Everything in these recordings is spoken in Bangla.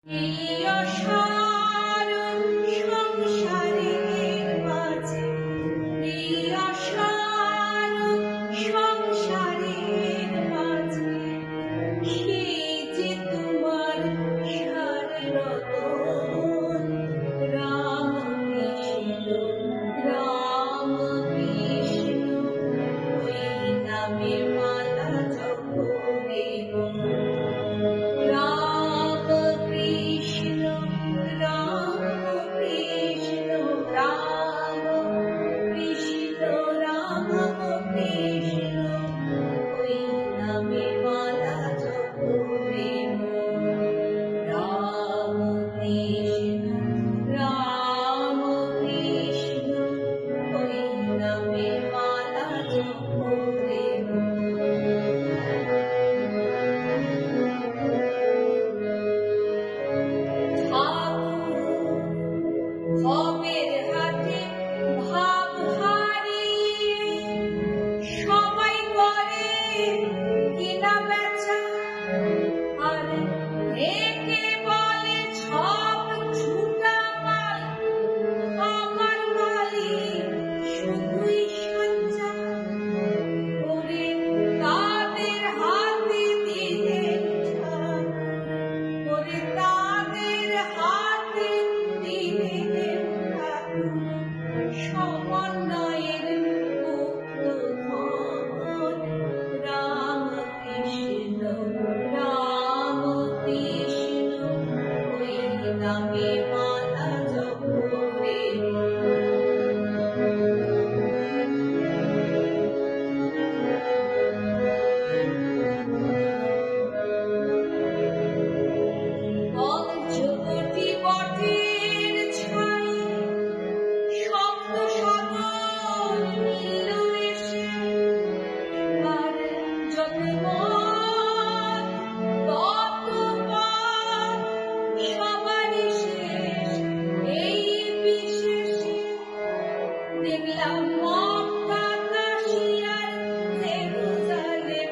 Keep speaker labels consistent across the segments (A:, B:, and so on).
A: এই অসারণ সংসারের মাঝে, এই অসারণ সংসারের মাঝে, সেই যে তোমার সার রতন, রাম কৃষ্ণ, রাম কৃষ্ণ, ওই নামের মালা জপরে মন। রাম কৃষ্ণ, রাম কৃষ্ণ, রাম কৃষ্ণ, রাম কৃষ্ণ, ওই নামের মালা জপরে মন। রাম কৃষ্ণ, রাম কৃষ্ণ, ওই নামের মালা জপরে মন। ভবের হাতে ভাব হারিয়ে সবাই করে কেনা বেচা, আর একে বলে সব ঝুটা মাল, আমার মালিক শুধুই সাচ্চা। ওরে তাদের হাতে দিলেন ঠাকুর, ওরে তাদের হাতে দিলেন ঠাকুর সমন্বয়ের মুক্ত ধন। রাম কৃষ্ণ, রাম কৃষ্ণ, ওই নামে মালা জপরে পঞ্চবটি বটের ছাই, শব্দ সাগর নীল এসে, আর যত মত তত পথ, সবারই শেষ এই বিশেষে। দেখলাম মক্কা, কাশী আর জেরুজালেম,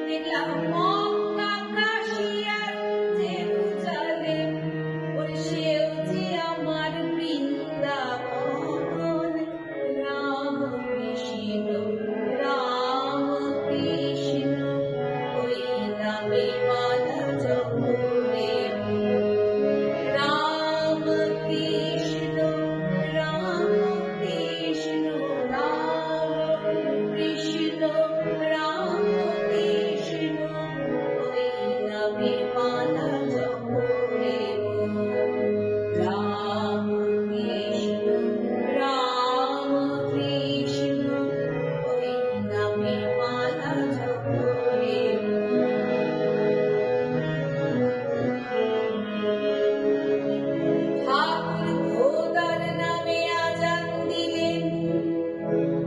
A: দেখলাম মক্কা, কাশী আর জেরুজালেম, ওরে সেও যে আমার বৃন্দাবন। রাম কৃষ্ণ, রাম কৃষ্ণ, ওই নামে মালা জপরে মন। রাম কৃষ্ণ, রাম কৃষ্ণ, রাম কৃষ্ণ, রাম কৃষ্ণ, ওই নামে মালা জপরে মন। রাম কৃষ্ণ, রাম কৃষ্ণ, ওই নামে মালা জপরে মন। ঠাকুর খোদার নামে আজান দিলেন,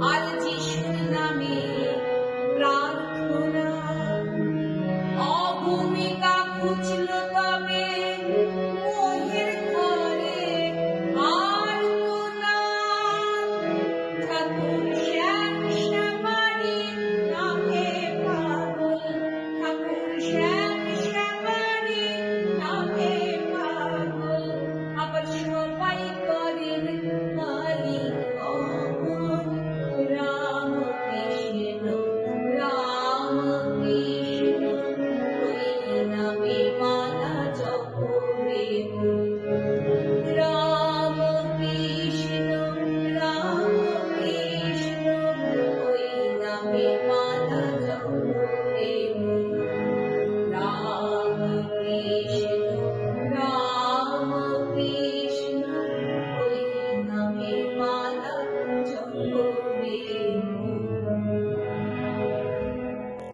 A: আর যিশুর নামে প্রার্থনা। অভূমিকা খুঁজল তবে